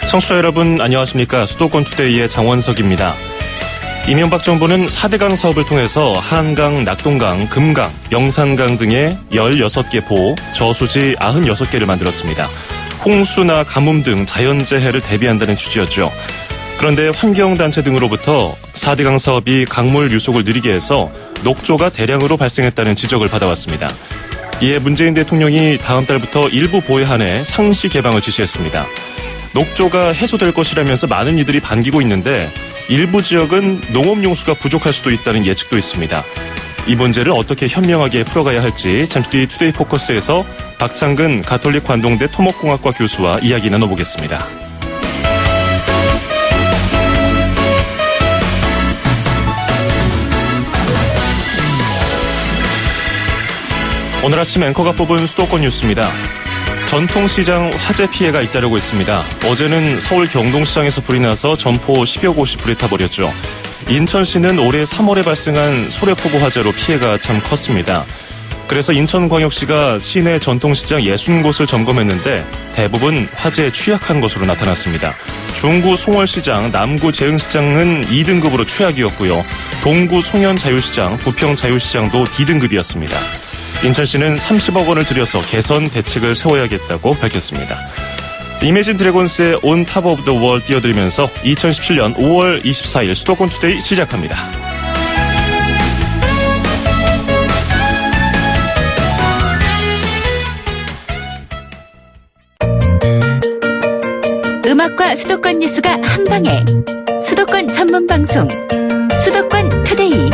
청취자 여러분 안녕하십니까. 수도권 투데이의 장원석입니다. 이명박 정부는 4대강 사업을 통해서 한강, 낙동강, 금강, 영산강 등의 16개 보, 저수지 96개를 만들었습니다. 홍수나 가뭄 등 자연재해를 대비한다는 취지였죠. 그런데 환경단체 등으로부터 4대강 사업이 강물 유속을 느리게 해서 녹조가 대량으로 발생했다는 지적을 받아왔습니다. 이에 문재인 대통령이 다음 달부터 일부 보에 한해 상시 개방을 지시했습니다. 녹조가 해소될 것이라면서 많은 이들이 반기고 있는데 일부 지역은 농업용수가 부족할 수도 있다는 예측도 있습니다. 이 문제를 어떻게 현명하게 풀어가야 할지 잠시 뒤 투데이 포커스에서 박창근 가톨릭 관동대 토목공학과 교수와 이야기 나눠보겠습니다. 오늘 아침 앵커가 뽑은 수도권 뉴스입니다. 전통시장 화재 피해가 잇따르고 있습니다. 어제는 서울 경동시장에서 불이 나서 점포 10여 곳이 불에 타버렸죠. 인천시는 올해 3월에 발생한 소래포구 화재로 피해가 참 컸습니다. 그래서 인천광역시가 시내 전통시장 60곳을 점검했는데 대부분 화재에 취약한 것으로 나타났습니다. 중구 송월시장, 남구 재흥시장은 2등급으로 최악이었고요. 동구 송현자유시장, 부평자유시장도 D등급이었습니다. 인천시는 30억 원을 들여서 개선 대책을 세워야겠다고 밝혔습니다. 이매진 드래곤스의 On Top of the World 띄워드리면서 2017년 5월 24일 수도권 투데이 시작합니다. 음악과 수도권 뉴스가 한방에 수도권 전문 방송 수도권 투데이.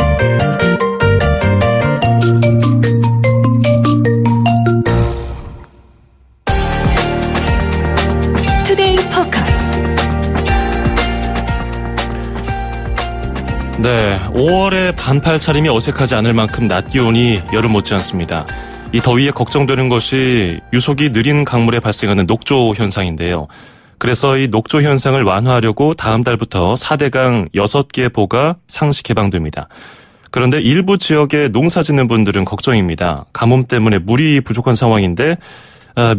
네, 5월에 반팔 차림이 어색하지 않을 만큼 낮 기온이 여름 못지않습니다. 이 더위에 걱정되는 것이 유속이 느린 강물에 발생하는 녹조 현상인데요. 그래서 이 녹조 현상을 완화하려고 다음 달부터 4대강 6개 보가 상시 개방됩니다. 그런데 일부 지역에 농사 짓는 분들은 걱정입니다. 가뭄 때문에 물이 부족한 상황인데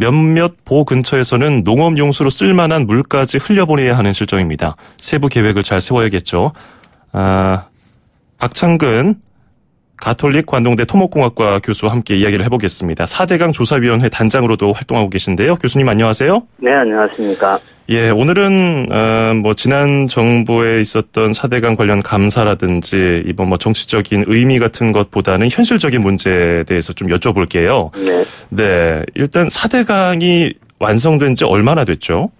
몇몇 보 근처에서는 농업용수로 쓸만한 물까지 흘려보내야 하는 실정입니다. 세부 계획을 잘 세워야겠죠. 박창근 가톨릭 관동대 토목공학과 교수와 함께 이야기를 해보겠습니다. 4대강 조사위원회 단장으로도 활동하고 계신데요. 교수님 안녕하세요. 네, 안녕하십니까. 예, 오늘은 지난 정부에 있었던 4대강 관련 감사라든지 이번 정치적인 의미 같은 것보다는 현실적인 문제에 대해서 좀 여쭤볼게요. 네. 네, 일단 4대강이 완성된 지 얼마나 됐죠?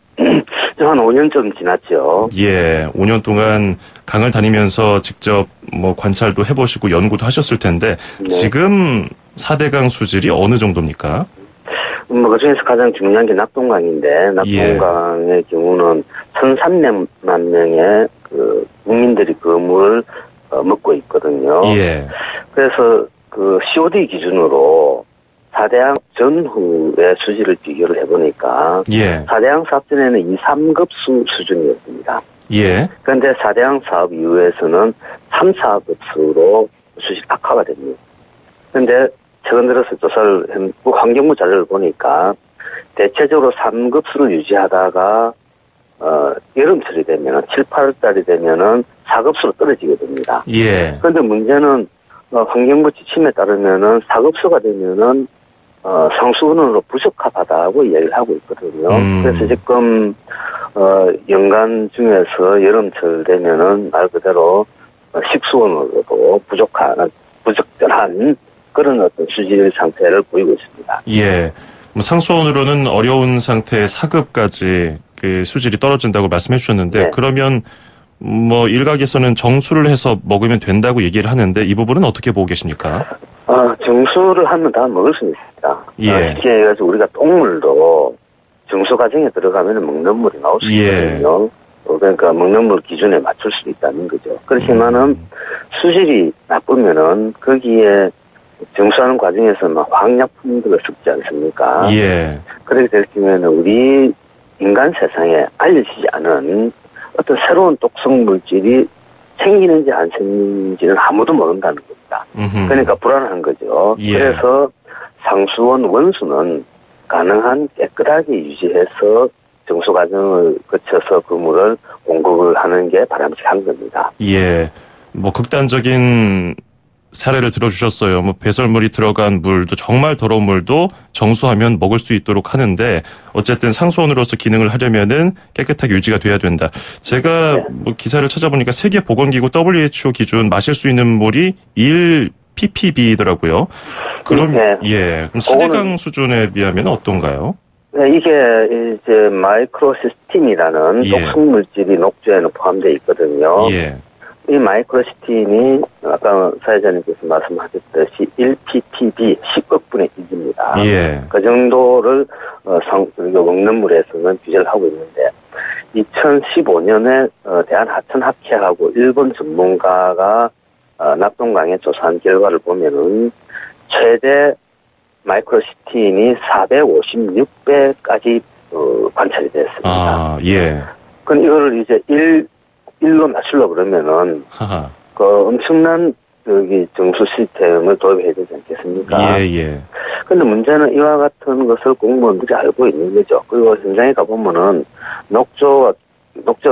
한 5년 좀 지났죠. 예, 5년 동안 강을 다니면서 직접 관찰도 해보시고 연구도 하셨을 텐데 네. 지금 4대강 수질이 어느 정도입니까? 그중에서 가장 중요한 게 낙동강인데 낙동강의 경우는 1,300만 명의 국민들이 그 물을 먹고 있거든요. 예. 그래서 COD 기준으로 4대강 전후의 수질을 비교를 해보니까 4대강 사업 전에는 2, 3급 수준이었습니다. 예. 그런데 4대강 사업 이후에서는 3, 4급수로 수질 악화가 됩니다. 그런데 최근 들어서 조사를 했고 환경부 자료를 보니까 대체적으로 3급수를 유지하다가 여름철이 되면은 7, 8월달이 되면은 4급수로 떨어지게 됩니다. 예. 그런데 문제는 환경부 지침에 따르면은 4급수가 되면은 상수원으로 부적합하다고 이야기를 하고 있거든요. 그래서 지금 연간 중에서 여름철 되면은 말 그대로 식수원으로도 부적절한 그런 어떤 수질 상태를 보이고 있습니다. 예. 상수원으로는 어려운 상태의 4급까지 그 수질이 떨어진다고 말씀해 주셨는데 네. 그러면 일각에서는 정수를 해서 먹으면 된다고 얘기를 하는데 이 부분은 어떻게 보고 계십니까? 정수를 하면 다 먹을 수 있습니다. 예. 쉽게 해가지고 우리가 똥물도 정수 과정에 들어가면 먹는 물이 나올 수 있거든요. 그러니까 먹는 물 기준에 맞출 수 있다는 거죠. 그렇지만은 수질이 나쁘면은 거기에 정수하는 과정에서 화학약품들을 섞지 않습니까? 예. 그렇게 될 경우에는 우리 인간 세상에 알려지지 않은 어떤 새로운 독성 물질이 생기는지 안 생기는지는 아무도 모른다는 겁니다. 그러니까 불안한 거죠. 예. 그래서 상수원 원수는 가능한 깨끗하게 유지해서 정수 과정을 거쳐서 그 물을 공급을 하는 게 바람직한 겁니다. 예. 뭐 극단적인 사례를 들어주셨어요. 뭐 배설물이 들어간 물도 정말 더러운 물도 정수하면 먹을 수 있도록 하는데 어쨌든 상수원으로서 기능을 하려면은 깨끗하게 유지가 돼야 된다. 제가 네. 뭐 기사를 찾아보니까 세계보건기구 WHO 기준 마실 수 있는 물이 1ppb더라고요. 그럼 네. 예, 그럼 4대강 수준에 비하면 어떤가요? 네, 이게 이제 마이크로시스틴이라는 예. 독성 물질이 녹조에는 포함되어 있거든요. 예. 이 마이크로시스틴이 아까 사회자님께서 말씀하셨듯이 1ppb 10억분의 1입니다. 예. 그 정도를 먹는 물에서는 규제를 하고 있는데 2015년에 대한하천학회하고 일본 전문가가 낙동강에 조사한 결과를 보면은 최대 마이크로시스틴이 456배까지 관찰이 됐습니다. 아, 예. 그럼 이거를 이제 1로 낮추려고 그러면은 하하. 그 엄청난 정수 시스템을 도입해야 되지 않겠습니까? 예, 예. 근데 문제는 이와 같은 것을 공무원들이 알고 있는 거죠. 그리고 현장에 가보면은 녹조가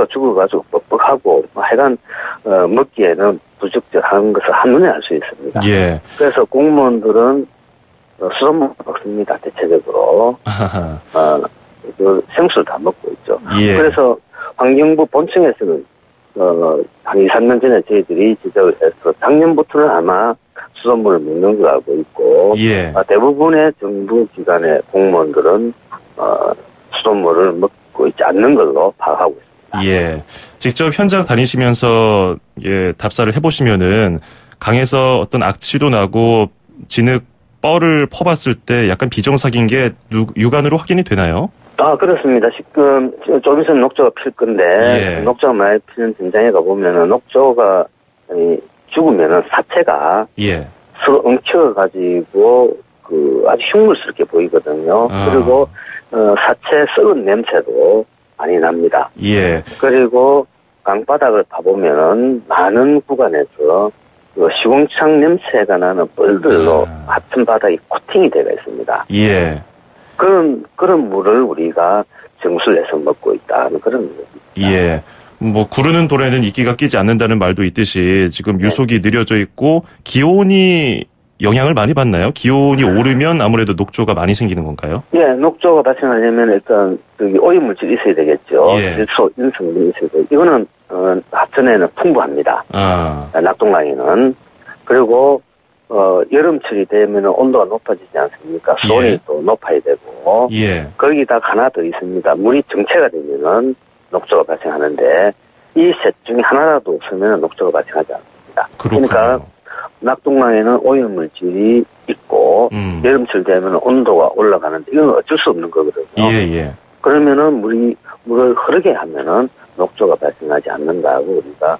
죽어가지고 뻑뻑하고 하여간 먹기에는 부적절한 것을 한눈에 알 수 있습니다. 예. 그래서 공무원들은 수돗물 먹습니다. 대체적으로. 하하. 생수를 다 먹고 있죠. 예. 그래서 환경부 본청에서는 한 2, 3년 전에 저희들이 지적을 해서 작년부터는 아마 수돗물을 먹는 걸 알고 있고 예. 대부분의 정부 기관의 공무원들은 수돗물을 먹고 있지 않는 걸로 파악하고 있습니다. 예. 직접 현장 다니시면서 예, 답사를 해보시면은 강에서 어떤 악취도 나고 진흙 뻘을 퍼봤을 때 약간 비정상인 게 육안으로 확인이 되나요? 그렇습니다. 지금 좀 있으면 녹조가 필 건데 예. 녹조가 많이 피는 현장에 가보면은 녹조가 죽으면은 사체가 예. 서로 엉켜가지고 아주 흉물스럽게 보이거든요. 그리고 사체 썩은 냄새도 많이 납니다. 예. 그리고 강바닥을 파보면은 많은 구간에서 시궁창 냄새가 나는 뻘들로 하천 바닥이 코팅이 되어 있습니다. 예. 그런 물을 우리가 정수를 해서 먹고 있다는 그런 겁니다. 예. 뭐 구르는 돌에는 이끼가 끼지 않는다는 말도 있듯이 지금 유속이 느려져 있고 기온이 영향을 많이 받나요? 기온이 오르면 아무래도 녹조가 많이 생기는 건가요? 예, 녹조가 발생하려면 일단 오염물질이 있어야 되겠죠. 예. 질소, 인성분이 있어야 되고 이거는 하천에는 풍부합니다. 낙동강에는. 그리고 여름철이 되면 온도가 높아지지 않습니까? 수온이 예. 또 높아야 되고 예. 거기다 하나 더 있습니다. 물이 정체가 되면은 녹조가 발생하는데 이 셋 중에 하나라도 없으면 녹조가 발생하지 않습니다. 그렇군요. 그러니까 낙동강에는 오염물질이 있고 여름철 되면 온도가 올라가는데 이건 어쩔 수 없는 거거든요. 예. 그러면은 물을 흐르게 하면은 녹조가 발생하지 않는다고 우리가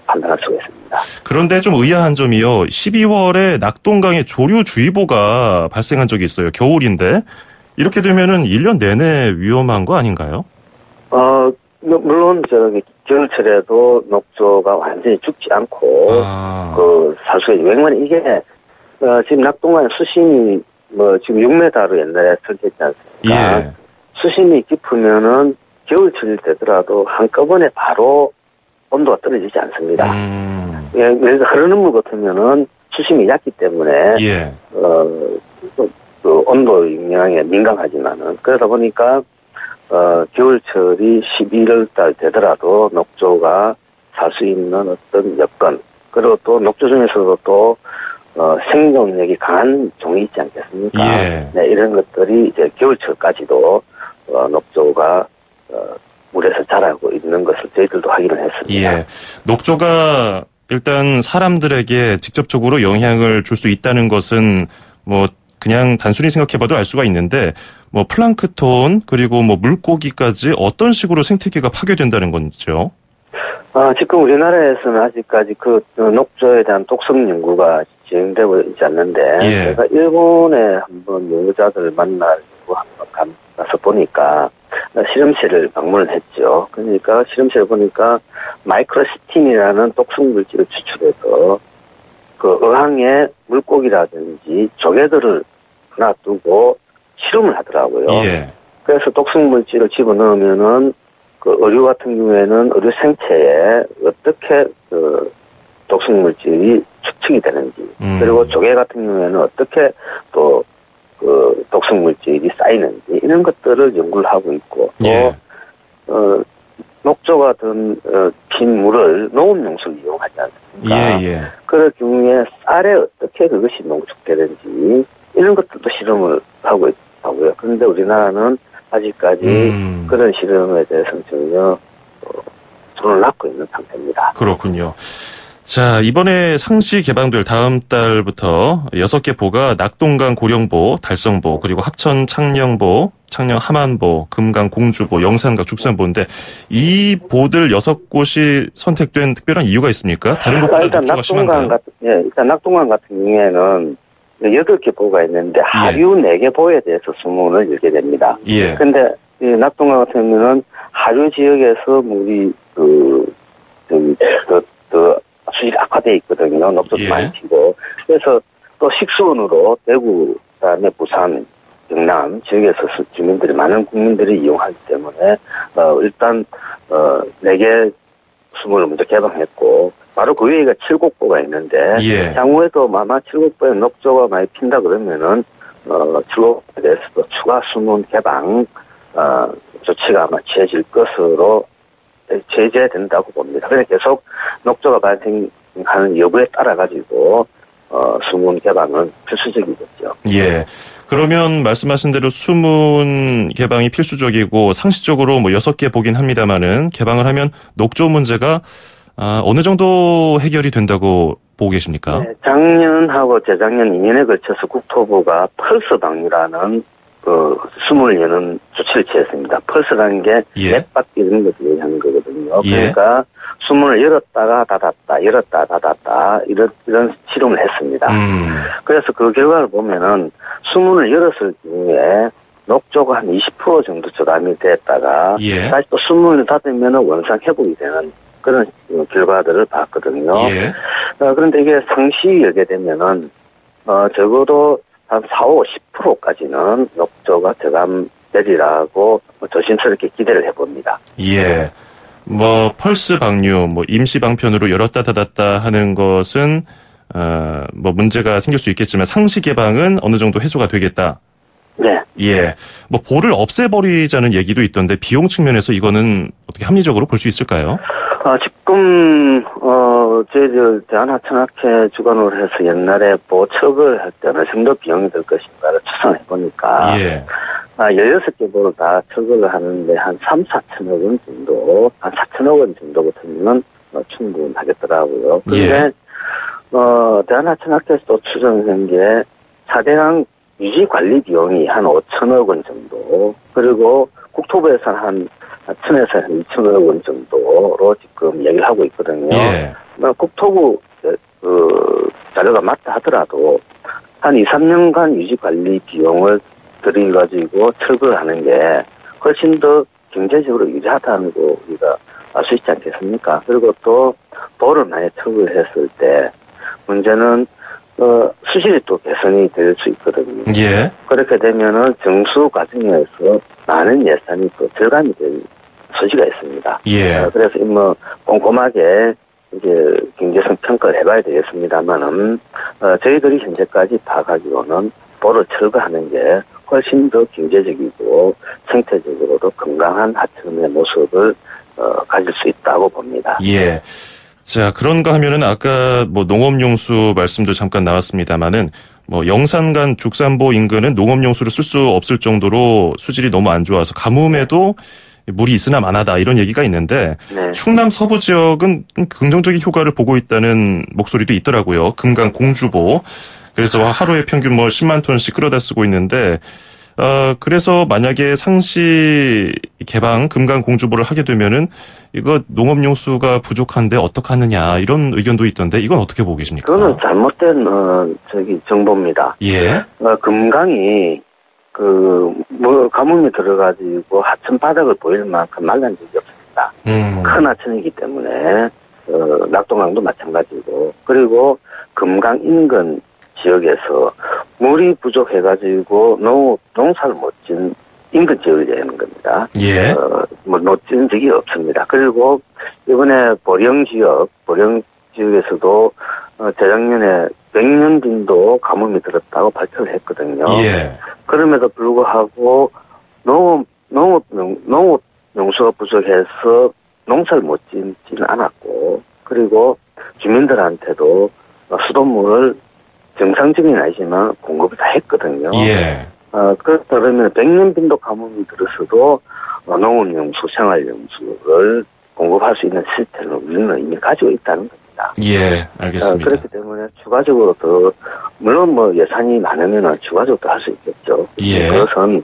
판단할 수가 있습니다. 그런데 좀 의아한 점이요. 12월에 낙동강에 조류주의보가 발생한 적이 있어요. 겨울인데 이렇게 되면은 1년 내내 위험한 거 아닌가요? 물론 겨울철에도 녹조가 완전히 죽지 않고 살 수가 있죠. 왜냐면 이게 지금 낙동강의 수심이 지금 6m로 옛날에 설계했지 않습니까? 예. 수심이 깊으면은 겨울철이 되더라도 한꺼번에 바로 온도가 떨어지지 않습니다. 예를 들어 흐르는 물 같으면은 수심이 얕기 때문에 예. 그 온도 영향에 민감하지만은 그러다 보니까 겨울철이 11월 달 되더라도 녹조가 살 수 있는 어떤 여건 그리고 또 녹조 중에서도 또 생존력이 강한 종이 있지 않겠습니까? 예. 네, 이런 것들이 이제 겨울철까지도 녹조가 물에서 자라고 있는 것을 저희들도 확인을 했습니다. 예. 녹조가 일단 사람들에게 직접적으로 영향을 줄 수 있다는 것은 뭐 그냥 단순히 생각해봐도 알 수가 있는데 뭐 플랑크톤 그리고 뭐 물고기까지 어떤 식으로 생태계가 파괴된다는 건지요? 지금 우리나라에서는 아직까지 그 녹조에 대한 독성 연구가 진행되고 있지 않는데 예. 제가 일본에 한번 연구자들을 만나고 한번 가서 보니까 실험실을 방문을 했죠. 그러니까 실험실을 보니까 마이크로시틴이라는 독성 물질을 추출해서 그 어항에 물고기라든지 조개들을 놔두고 실험을 하더라고요. 예. 그래서 독성물질을 집어넣으면은 그 의류 같은 경우에는 의류 생체에 어떻게 그 독성물질이 축적이 되는지, 그리고 조개 같은 경우에는 어떻게 또 그 독성물질이 쌓이는지 이런 것들을 연구를 하고 있고, 예. 또 녹조가 든 빈 물을 농업용수를 이용하지 않습니까? 예. 그럴 경우에 쌀에 어떻게 그것이 농축되는지 이런 것들도 실험을 하고 있다고요. 그런데 우리나라는 아직까지 그런 실험에 대해서는 전혀 손을 놨고 있는 상태입니다. 그렇군요. 자, 이번에 상시 개방될 다음 달부터 6개 보가 낙동강 고령보, 달성보, 그리고 합천 창녕보, 창녕 함안보, 금강 공주보, 영산강 죽산보인데 이 보들 6곳이 선택된 특별한 이유가 있습니까? 다른 것보다 일단 녹조가 심한가요? 일단 낙동강 같은 경우에는 8개 보가 있는데 하류 4개 보에 대해서 수문을 열게 됩니다. 예. 근데 이 낙동강 같은 경우는 하류 지역에서 물이 수질이 악화되어 있거든요. 녹조도 예. 많이 튀고. 그래서 또 식수원으로 대구, 그다음에 부산, 경남 지역에서 주민들이, 많은 국민들이 이용하기 때문에, 일단, 4개 수문을 먼저 개방했고, 바로 그 위에가 칠곡보가 있는데, 예. 향후에도 아마 칠곡보에 녹조가 많이 핀다 그러면은, 칠곡보에 대해서도 추가 수문 개방, 조치가 아마 취해질 것으로 제재된다고 봅니다. 그래서 계속 녹조가 발생하는 여부에 따라 가지고 수문 개방은 필수적이겠죠. 예. 그러면 말씀하신 대로 수문 개방이 필수적이고 상시적으로 뭐 6개 보긴 합니다만은 개방을 하면 녹조 문제가 어느 정도 해결이 된다고 보고 계십니까? 네, 작년하고 재작년 2년에 걸쳐서 국토부가 펄스 방류라는 수문을 여는 조치를 취했습니다. 펄스라는 게 몇 바퀴 이런 것을 얘기하는 거거든요. 예. 그러니까 수문을 열었다가 닫았다, 열었다 닫았다 이런 실험을 했습니다. 그래서 그 결과를 보면은 수문을 열었을 경우에 녹조가 한 20% 정도 저감이 됐다가 예. 다시 또 수문을 닫으면은 원상 회복이 되는 그런 결과들을 봤거든요. 예. 그런데 이게 상시 열게 되면은 적어도 한 4, 50%까지는 녹조가 저감되리라고 조심스럽게 기대를 해봅니다. 예. 뭐 펄스 방류, 뭐 임시 방편으로 열었다 닫았다 하는 것은 뭐 문제가 생길 수 있겠지만 상시 개방은 어느 정도 해소가 되겠다. 네. 예. 뭐 보를 없애버리자는 얘기도 있던데 비용 측면에서 이거는 어떻게 합리적으로 볼 수 있을까요? 지금 저희 대한하천학회 주관으로 해서 옛날에 보척을 할 때 어느 정도 비용이 들 것인가를 추산해 보니까 예. 16개 보를 다 척을 하는데 한 3, 4천억 원 정도, 한 4천억 원 정도부터는 충분하겠더라고요. 그런데 예. 대한하천학회에서 또 추정한 게 4대강 유지 관리 비용이 한 5천억 원 정도, 그리고 국토부에서는 한 1,000에서 한 2천억 원 정도로 지금 얘기를 하고 있거든요. 예. 국토부 자료가 맞다 하더라도 한 2, 3년간 유지 관리 비용을 들여가지고 철거를 하는 게 훨씬 더 경제적으로 유리하다는 거 우리가 알 수 있지 않겠습니까? 그리고 또 보를 많이 철거를 했을 때 문제는 수질이 또 개선이 될 수 있거든요. 예. 그렇게 되면은 정수 과정에서 많은 예산이 또 절감이 될 소지가 있습니다. 예. 그래서 뭐 꼼꼼하게 이제 경제성 평가를 해봐야 되겠습니다만은 저희들이 현재까지 파악하기로는 보를 철거하는 게 훨씬 더 경제적이고 생태적으로도 건강한 하천의 모습을 가질 수 있다고 봅니다. 예. 자, 그런가 하면은 아까 뭐 농업용수 말씀도 잠깐 나왔습니다만은 뭐 영산간 죽산보 인근은 농업용수를 쓸 수 없을 정도로 수질이 너무 안 좋아서 가뭄에도 물이 있으나 마나다 이런 얘기가 있는데 네. 충남 서부 지역은 긍정적인 효과를 보고 있다는 목소리도 있더라고요. 금강 공주보. 그래서 하루에 평균 뭐 10만 톤씩 끌어다 쓰고 있는데 그래서 만약에 상시 개방 금강 공주보를 하게 되면은 이거 농업용수가 부족한데 어떡하느냐 이런 의견도 있던데 이건 어떻게 보고 계십니까? 그거는 잘못된 정보입니다. 예. 금강이 가뭄이 들어가지고 하천 바닥을 보일 만큼 말란 적이 없습니다. 큰 하천이기 때문에 낙동강도 마찬가지고, 그리고 금강 인근 지역에서 물이 부족해가지고 농사를 못 짓는 인근 지역이 되는 겁니다. 예. 놓친 적이 없습니다. 그리고 이번에 보령 지역에서도 재작년에 100년 빈도 가뭄이 들었다고 발표를 했거든요. 예. 그럼에도 불구하고 농업 용수가 부족해서 농사를 못 짓지는 않았고, 그리고 주민들한테도 수돗물을 정상적인 아니지만 공급을 다 했거든요. 예. 그렇다 그러면 100년 빈도 가뭄이 들었어도 농업용수, 생활용수를 공급할 수 있는 시스템을 우리는 이미 가지고 있다는 겁니다. 예, 알겠습니다. 그렇기 때문에 추가적으로 더, 물론 뭐 예산이 많으면 추가적으로 더 할 수 있겠죠. 예. 그것은,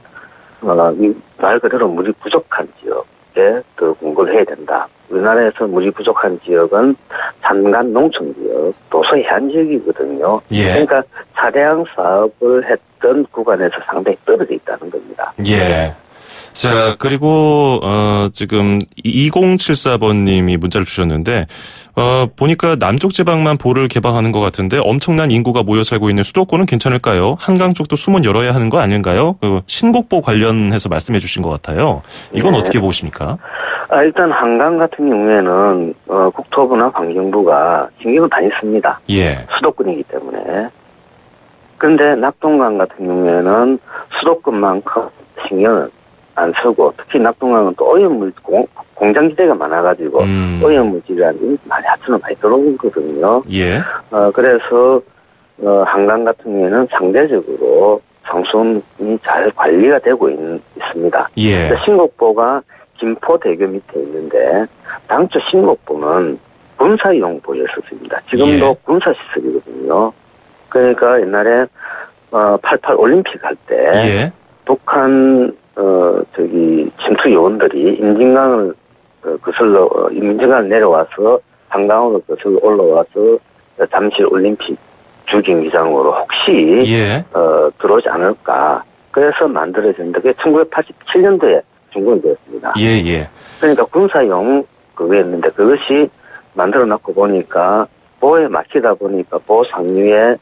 말 그대로 물이 부족한 지역에 더 공급을 해야 된다. 우리나라에서 물이 부족한 지역은 산간 농촌 지역, 도서 해안 지역이거든요. 예. 그러니까 차량 사업을 했던 구간에서 상당히 떨어져 있다는 겁니다. 예. 자, 그리고, 지금 2074번님이 문자를 주셨는데, 보니까 남쪽 지방만 보를 개방하는 것 같은데 엄청난 인구가 모여 살고 있는 수도권은 괜찮을까요? 한강 쪽도 수문 열어야 하는 거 아닌가요? 신곡보 관련해서 말씀해 주신 것 같아요. 이건 네. 어떻게 보십니까? 일단 한강 같은 경우에는, 국토부나 환경부가 신경을 많이 씁니다. 예. 수도권이기 때문에. 그런데 낙동강 같은 경우에는 수도권만큼 신경을 안 쓰고, 특히 낙동강은 또 오염물, 공장지대가 많아가지고, 오염물질이라는 많이 하천은 많이 들어오거든요. 예. 그래서, 한강 같은 경우에는 상대적으로 상수원이 잘 관리가 되고 있습니다. 예. 신곡보가 김포대교 밑에 있는데, 당초 신곡보는 군사용 보였었습니다. 지금도 예. 군사시설이거든요. 그러니까 옛날에, 88 올림픽 할 때, 예. 북한 침투 요원들이 임진강을 거슬러 임진강을 내려와서 한강으로 거슬러 올라와서 잠실 올림픽 주경기장으로 혹시 예. 들어오지 않을까. 그래서 만들어진 게 1987년도에 준공이 되었습니다. 예. 그러니까 군사용 그거였는데 그것이 만들어 놨고 보니까 보호에 막히다 보니까 보호 상류에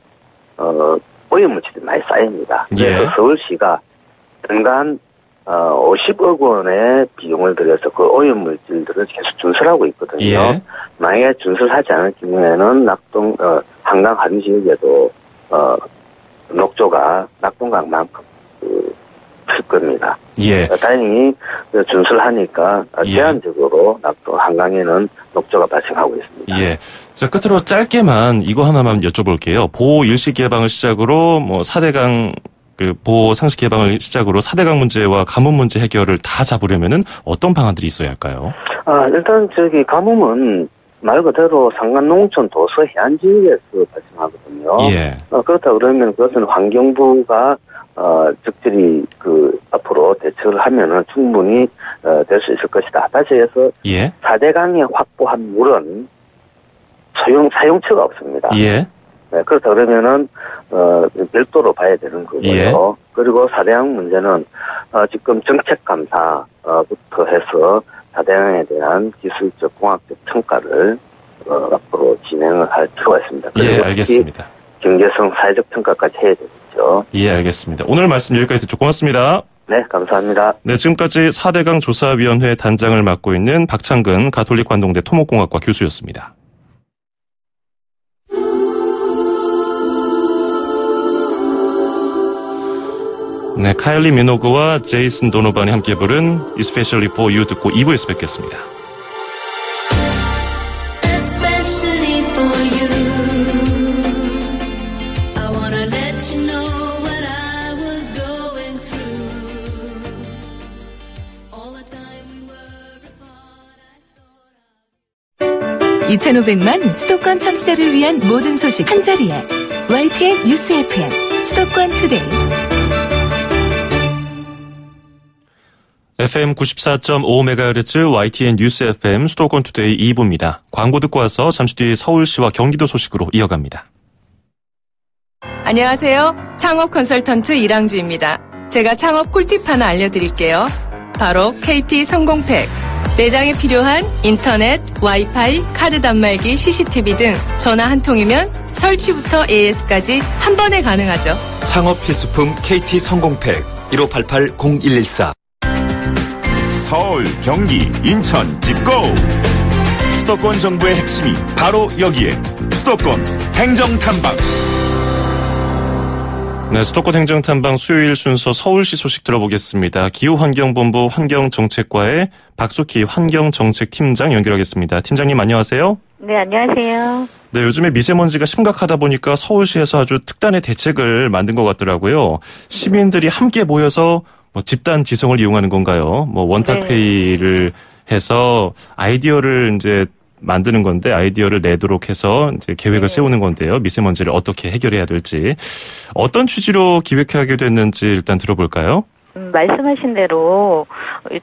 오염물질이 많이 쌓입니다. 그래서 예. 서울시가 연간 50억 원의 비용을 들여서 그 오염물질들을 계속 준설하고 있거든요. 예. 만약에 준설하지 않을 경우에는 한강 하류 지역에도 녹조가 낙동강만큼 클 겁니다. 예. 다행히 준설하니까 예. 제한적으로 한강에는 녹조가 발생하고 있습니다. 예. 자, 끝으로 짧게만 이거 하나만 여쭤볼게요. 보호 일시 개방을 시작으로 4대강 보호 상시 개방을 시작으로 4대강 문제와 가뭄 문제 해결을 다 잡으려면은 어떤 방안들이 있어야 할까요? 일단 가뭄은 말 그대로 산간 농촌 도서 해안 지역에서 발생하거든요. 예. 그렇다 그러면 그것은 환경부가 적절히 앞으로 대처를 하면은 충분히 될 수 있을 것이다. 다시 해서 예. 4대강에 확보한 물은 사용처가 없습니다. 예. 네, 그렇다 그러면은 별도로 봐야 되는 거고요. 예. 그리고 4대강 문제는 지금 정책 감사부터 해서 4대강에 대한 기술적 공학적 평가를 앞으로 진행을 할 필요가 있습니다. 예, 알겠습니다. 경제성 사회적 평가까지 해야 되겠죠. 예, 알겠습니다. 오늘 말씀 여기까지 듣죠. 고맙습니다. 네, 감사합니다. 네, 지금까지 4대강 조사위원회 단장을 맡고 있는 박창근 가톨릭 관동대 토목공학과 교수였습니다. 네, 카일리 미노그와 제이슨 도노반이 함께 부른 Especially for You 듣고 2부에서 뵙겠습니다. Especially for you, I wanna let you know what I was going through. All the time we were apart, 2,500만 수도권 청취자를 위한 모든 소식 한자리에 YTN 뉴스 FM 수도권 투데이. FM 94.5MHz YTN 뉴스 FM 수도권 투데이 2부입니다. 광고 듣고 와서 잠시 뒤에 서울시와 경기도 소식으로 이어갑니다. 안녕하세요. 창업 컨설턴트 이랑주입니다. 제가 창업 꿀팁 하나 알려드릴게요. 바로 KT 성공팩. 매장에 필요한 인터넷, 와이파이, 카드 단말기, CCTV 등 전화 한 통이면 설치부터 AS까지 한 번에 가능하죠. 창업 필수품 KT 성공팩 1588-0114 서울, 경기, 인천, 집고! 수도권 정부의 핵심이 바로 여기에 수도권 행정탐방. 네, 수도권 행정탐방 수요일 순서 서울시 소식 들어보겠습니다. 기후환경본부 환경정책과의 박숙희 환경정책팀장 연결하겠습니다. 팀장님 안녕하세요. 네, 안녕하세요. 네, 요즘에 미세먼지가 심각하다 보니까 서울시에서 아주 특단의 대책을 만든 것 같더라고요. 시민들이 함께 모여서 집단 지성을 이용하는 건가요? 원탁회의를 해서 아이디어를 이제 만드는 건데 아이디어를 내도록 해서 이제 계획을 세우는 건데요. 미세먼지를 어떻게 해결해야 될지 어떤 취지로 기획하게 됐는지 일단 들어볼까요? 말씀하신 대로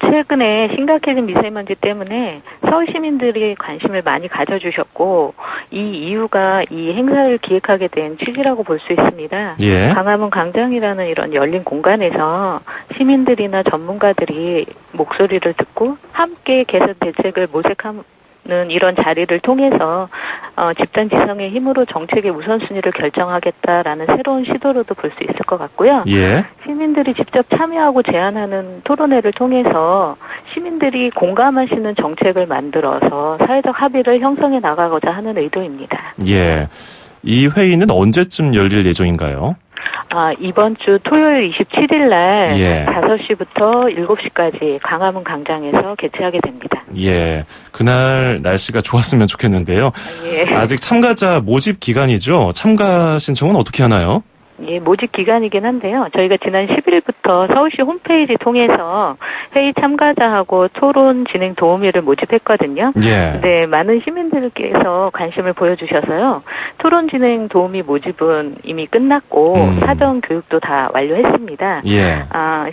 최근에 심각해진 미세먼지 때문에 서울 시민들이 관심을 많이 가져주셨고 이 이유가 이 행사를 기획하게 된 취지라고 볼 수 있습니다. 예. 광화문 광장이라는 이런 열린 공간에서 시민들이나 전문가들이 목소리를 듣고 함께 개선 대책을 모색하는 이런 자리를 통해서 집단 지성의 힘으로 정책의 우선순위를 결정하겠다라는 새로운 시도로도 볼 수 있을 것 같고요. 예. 시민들이 직접 참여하고 제안하는 토론회를 통해서 시민들이 공감하시는 정책을 만들어서 사회적 합의를 형성해 나가고자 하는 의도입니다. 예. 이 회의는 언제쯤 열릴 예정인가요? 이번 주 토요일 27일 날 예. 5시부터 7시까지 광화문 광장에서 개최하게 됩니다. 예. 그날 날씨가 좋았으면 좋겠는데요. 예. 아직 참가자 모집 기간이죠. 참가 신청은 어떻게 하나요? 예, 모집 기간이긴 한데요. 저희가 지난 10일부터 서울시 홈페이지 통해서 회의 참가자하고 토론 진행 도우미를 모집했거든요. 예. 네, 많은 시민들께서 관심을 보여주셔서요. 토론 진행 도우미 모집은 이미 끝났고 사전 교육도 다 완료했습니다. 예.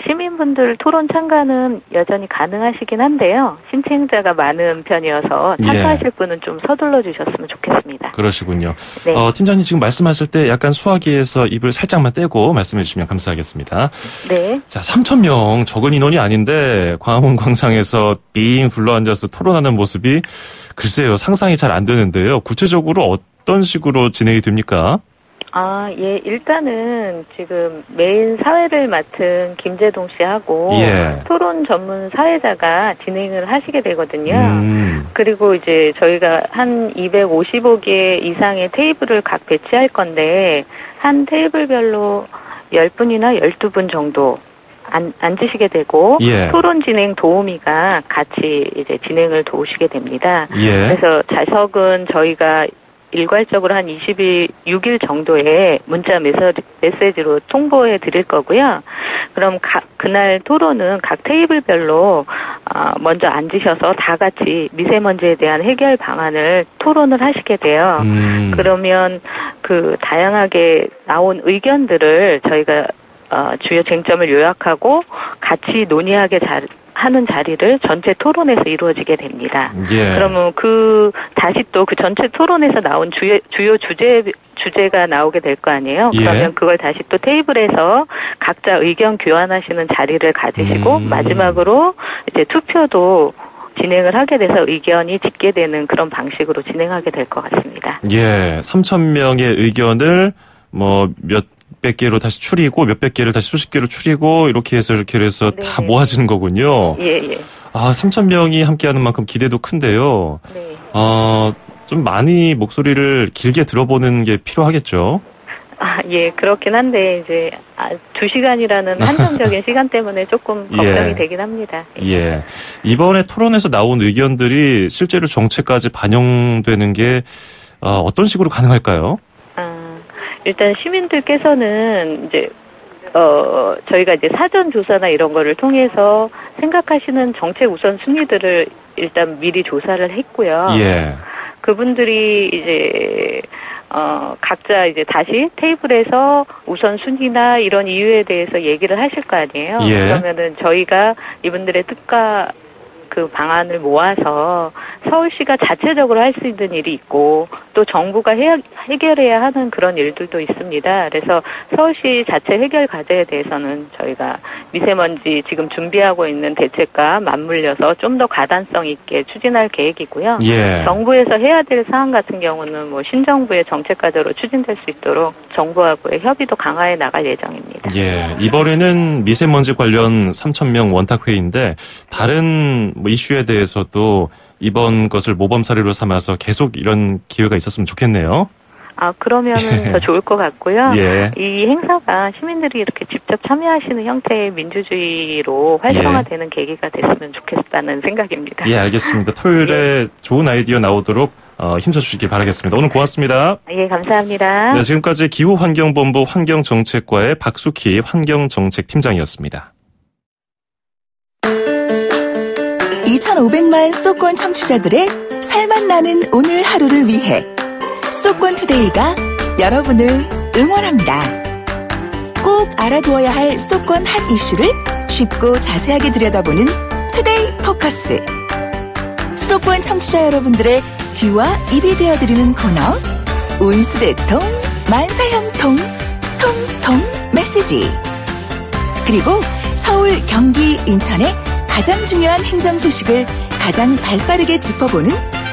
시민분들 토론 참가는 여전히 가능하시긴 한데요. 신청자가 많은 편이어서 참가하실 분은 좀 서둘러 주셨으면 좋겠습니다. 그러시군요. 네. 팀장님 지금 말씀하실 때 약간 수화기에서 입을 살짝만 떼고 말씀해 주시면 감사하겠습니다. 네. 자, 3,000명 적은 인원이 아닌데 광화문 광장에서 빙 둘러앉아서 토론하는 모습이 글쎄요 상상이 잘 안 되는데요. 구체적으로 어떤 식으로 진행이 됩니까? 예, 일단은 지금 메인 사회를 맡은 김재동 씨하고 예. 토론 전문 사회자가 진행을 하시게 되거든요. 그리고 이제 저희가 한 255개 이상의 테이블을 각 배치할 건데 한 테이블별로 10분이나 12분 정도 앉으시게 되고 예. 토론 진행 도우미가 같이 이제 진행을 도우시게 됩니다. 예. 그래서 좌석은 저희가 일괄적으로 한 26일 정도의 문자 메시지로 통보해 드릴 거고요. 그럼 그날 토론은 각 테이블별로 먼저 앉으셔서 다 같이 미세먼지에 대한 해결 방안을 토론을 하시게 돼요. 그러면 그 다양하게 나온 의견들을 저희가 주요 쟁점을 요약하고 같이 논의하게 하는 자리를 전체 토론에서 이루어지게 됩니다. 예. 그러면 다시 또 그 전체 토론에서 나온 주요 주제가 나오게 될 거 아니에요. 예. 그러면 그걸 다시 또 테이블에서 각자 의견 교환하시는 자리를 가지시고 마지막으로 이제 투표도 진행을 하게 돼서 의견이 짙게 되는 그런 방식으로 진행하게 될 것 같습니다. 예. 3,000명의 의견을 몇백 개로 다시 추리고 몇백 개를 다시 수십 개로 추리고 이렇게 해서 다 모아지는 거군요. 예, 예. 3,000명이 함께하는 만큼 기대도 큰데요. 네. 좀 많이 목소리를 길게 들어보는 게 필요하겠죠. 예, 그렇긴 한데 이제 2시간이라는 한정적인 시간 때문에 조금 걱정이 되긴 합니다. 예. 이번에 토론에서 나온 의견들이 실제로 정책까지 반영되는 게 어떤 식으로 가능할까요? 일단 시민들께서는 이제 저희가 이제 사전 조사나 이런 거를 통해서 생각하시는 정책 우선 순위들을 일단 미리 조사를 했고요. 예. 그분들이 이제 각자 이제 다시 테이블에서 우선 순위나 이런 이유에 대해서 얘기를 하실 거 아니에요. 예. 그러면은 저희가 이분들의 뜻과 그 방안을 모아서 서울시가 자체적으로 할 수 있는 일이 있고 또 정부가 해결해야 하는 그런 일들도 있습니다. 그래서 서울시 자체 해결 과제에 대해서는 저희가 미세먼지 지금 준비하고 있는 대책과 맞물려서 좀 더 가단성 있게 추진할 계획이고요. 예. 정부에서 해야 될 사항 같은 경우는 신정부의 정책 과제로 추진될 수 있도록 정부하고의 협의도 강화해 나갈 예정입니다. 예, 이번에는 미세먼지 관련 3,000명 원탁회의인데 다른 이슈에 대해서도 이번 것을 모범 사례로 삼아서 계속 이런 기회가 있었으면 좋겠네요. 그러면은 더 좋을 것 같고요. 예. 이 행사가 시민들이 이렇게 직접 참여하시는 형태의 민주주의로 활성화되는 계기가 됐으면 좋겠다는 생각입니다. 예, 알겠습니다. 토요일에 좋은 아이디어 나오도록 힘써주시기 바라겠습니다. 오늘 고맙습니다. 예, 감사합니다. 네, 지금까지 기후환경본부 환경정책과의 박수키 환경정책팀장이었습니다. 2,500만 수도권 청취자들의 살맛 나는 오늘 하루를 위해 수도권 투데이가 여러분을 응원합니다. 꼭 알아두어야 할 수도권 핫 이슈를 쉽고 자세하게 들여다보는 투데이 포커스. 수도권 청취자 여러분들의 귀와 입이 되어드리는 코너 운수대통 만사형통 통통 메시지. 그리고 서울, 경기, 인천의 가장 중요한 행정 소식을 가장 발빠르게 짚어보는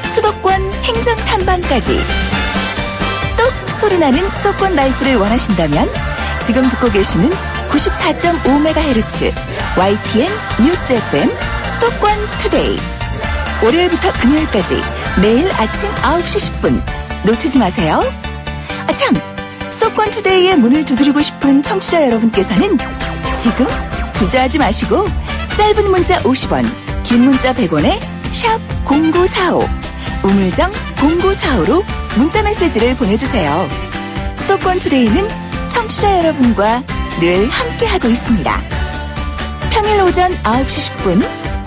수도권 행정탐방까지. 똑 소리나는 수도권 라이프를 원하신다면 지금 듣고 계시는 94.5MHz YTN 뉴스 FM 수도권 투데이. 월요일부터 금요일까지 매일 아침 9시 10분 놓치지 마세요. 참, 수도권 투데이의 문을 두드리고 싶은 청취자 여러분께서는 지금 주저하지 마시고 짧은 문자 50원, 긴 문자 100원에 샵 0945 우물정 0945로 문자 메시지를 보내주세요. 수도권 투데이는 청취자 여러분과 늘 함께하고 있습니다. 평일 오전 9시 10분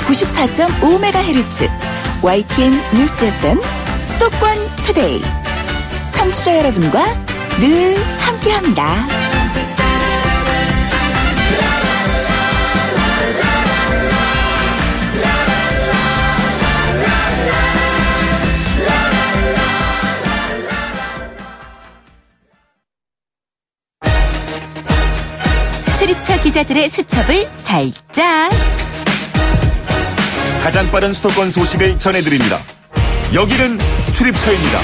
94.5MHz YTN 뉴스 FM 수도권 투데이. 청취자 여러분과 늘 함께합니다. 출입처 기자들의 수첩을 살짝. 가장 빠른 수도권 소식을 전해드립니다. 여기는 출입처입니다.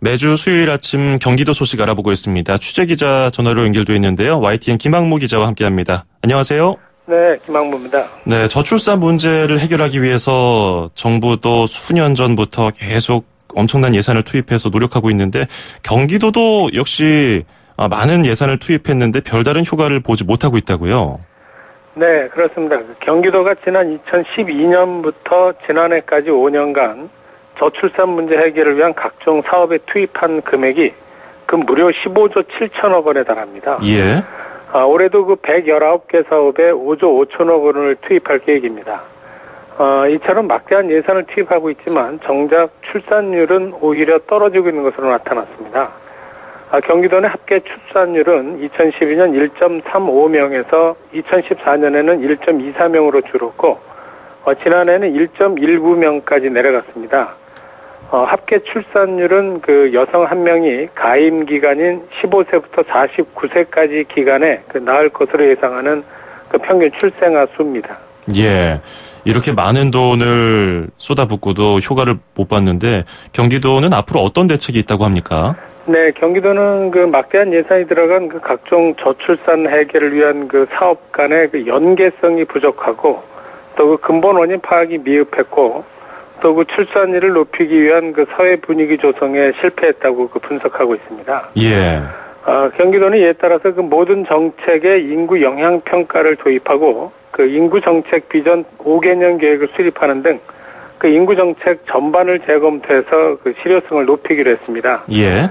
매주 수요일 아침 경기도 소식 알아보고 있습니다. 취재기자 전화로 연결되어 있는데요. YTN 김학무 기자와 함께합니다. 안녕하세요. 네, 김학무입니다. 네, 저출산 문제를 해결하기 위해서 정부도 수년 전부터 계속 엄청난 예산을 투입해서 노력하고 있는데 경기도도 역시 많은 예산을 투입했는데 별다른 효과를 보지 못하고 있다고요? 네, 그렇습니다. 경기도가 지난 2012년부터 지난해까지 5년간 저출산 문제 해결을 위한 각종 사업에 투입한 금액이 무려 15조 7천억 원에 달합니다. 예. 올해도 119개 사업에 5조 5천억 원을 투입할 계획입니다. 이처럼 막대한 예산을 투입하고 있지만 정작 출산율은 오히려 떨어지고 있는 것으로 나타났습니다. 경기도 내 합계 출산율은 2012년 1.35명에서 2014년에는 1.24명으로 줄었고 지난해는 1.19명까지 내려갔습니다. 합계 출산율은 여성 한 명이 가임 기간인 15세부터 49세까지 기간에 낳을 것으로 예상하는 평균 출생아 수입니다. 예. 이렇게 많은 돈을 쏟아붓고도 효과를 못 봤는데 경기도는 앞으로 어떤 대책이 있다고 합니까? 네, 경기도는 막대한 예산이 들어간 각종 저출산 해결을 위한 사업 간의 연계성이 부족하고 또 근본 원인 파악이 미흡했고 또 출산율을 높이기 위한 사회 분위기 조성에 실패했다고 분석하고 있습니다. 예. 경기도는 이에 따라서 모든 정책에 인구 영향 평가를 도입하고 인구 정책 비전 5개년 계획을 수립하는 등 인구 정책 전반을 재검토해서 실효성을 높이기로 했습니다. 예.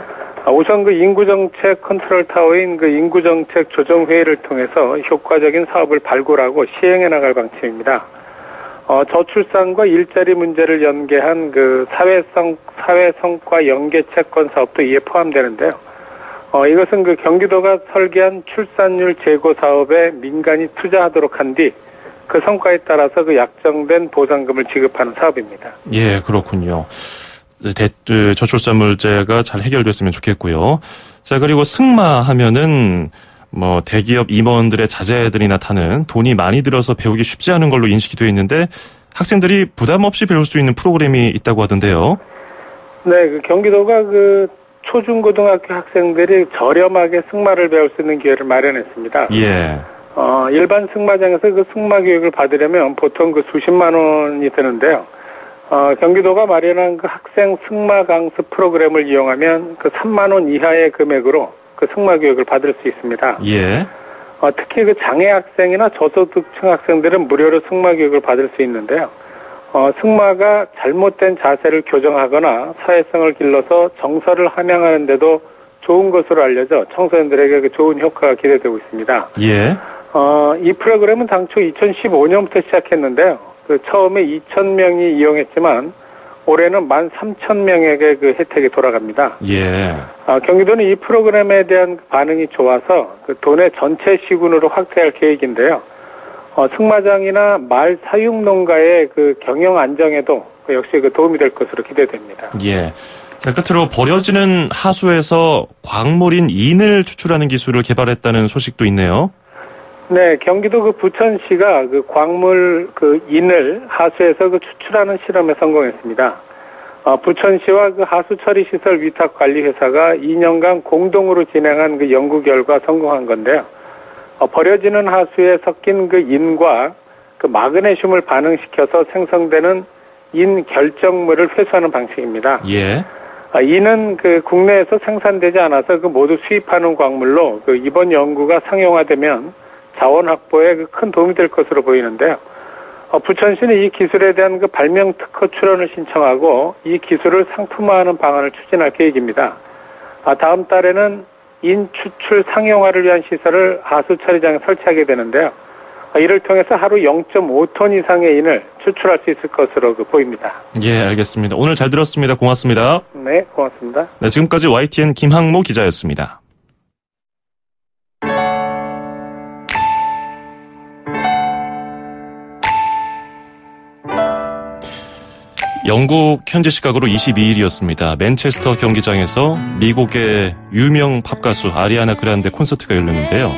우선 인구 정책 컨트롤 타워인 인구 정책 조정 회의를 통해서 효과적인 사업을 발굴하고 시행해 나갈 방침입니다. 저출산과 일자리 문제를 연계한 사회 성과 연계 채권 사업도 이에 포함되는데요. 이것은 경기도가 설계한 출산율 제고 사업에 민간이 투자하도록 한 뒤 그 성과에 따라서 약정된 보상금을 지급하는 사업입니다. 예, 그렇군요. 저출산 문제가 잘 해결됐으면 좋겠고요. 자, 그리고 승마 하면은 대기업 임원들의 자제들이나 타는 돈이 많이 들어서 배우기 쉽지 않은 걸로 인식이 되어 있는데 학생들이 부담 없이 배울 수 있는 프로그램이 있다고 하던데요. 네, 경기도가 초중고등학교 학생들이 저렴하게 승마를 배울 수 있는 기회를 마련했습니다. 예. 일반 승마장에서 그 승마 교육을 받으려면 보통 그 수십만 원이 드는데요. 경기도가 마련한 그 학생 승마 강습 프로그램을 이용하면 그 3만 원 이하의 금액으로 그 승마 교육을 받을 수 있습니다. 예. 특히 그 장애 학생이나 저소득층 학생들은 무료로 승마 교육을 받을 수 있는데요. 승마가 잘못된 자세를 교정하거나 사회성을 길러서 정서를 함양하는데도 좋은 것으로 알려져 청소년들에게 그 좋은 효과가 기대되고 있습니다. 예. 이 프로그램은 당초 2015년부터 시작했는데요. 그 처음에 2,000명이 이용했지만 올해는 13,000명에게 그 혜택이 돌아갑니다. 예. 경기도는 이 프로그램에 대한 반응이 좋아서 그 도내 전체 시군으로 확대할 계획인데요. 승마장이나 말 사육 농가의 그 경영 안정에도 역시 그 도움이 될 것으로 기대됩니다. 예. 자, 끝으로 버려지는 하수에서 광물인 인을 추출하는 기술을 개발했다는 소식도 있네요. 네, 경기도 그 부천시가 그 광물 그 인을 하수에서 그 추출하는 실험에 성공했습니다. 부천시와 그 하수 처리 시설 위탁 관리 회사가 2년간 공동으로 진행한 그 연구 결과 성공한 건데요. 버려지는 하수에 섞인 그 인과 그 마그네슘을 반응시켜서 생성되는 인 결정물을 회수하는 방식입니다. 예. 이는 그 국내에서 생산되지 않아서 그 모두 수입하는 광물로 그 이번 연구가 상용화되면 자원 확보에 그 큰 도움이 될 것으로 보이는데요. 부천시는 이 기술에 대한 그 발명 특허 출원을 신청하고 이 기술을 상품화하는 방안을 추진할 계획입니다. 다음 달에는 인 추출 상용화를 위한 시설을 하수 처리장에 설치하게 되는데요. 이를 통해서 하루 0.5톤 이상의 인을 추출할 수 있을 것으로 보입니다. 예, 알겠습니다. 오늘 잘 들었습니다. 고맙습니다. 네, 고맙습니다. 네, 지금까지 YTN 김항모 기자였습니다. 영국 현지 시각으로 22일이었습니다. 맨체스터 경기장에서 미국의 유명 팝가수 아리아나 그란데 콘서트가 열렸는데요.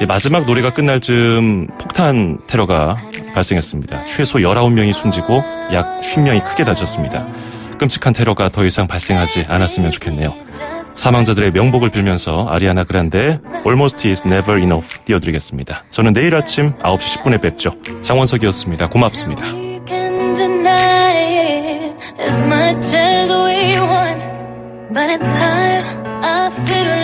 마지막 노래가 끝날 즈음 폭탄 테러가 발생했습니다. 최소 19명이 숨지고 약 50명이 크게 다쳤습니다. 끔찍한 테러가 더 이상 발생하지 않았으면 좋겠네요. 사망자들의 명복을 빌면서 아리아나 그란데 Almost is never enough 띄워드리겠습니다. 저는 내일 아침 9시 10분에 뵙죠. 장원석이었습니다. 고맙습니다. As much as we want, but at times I feel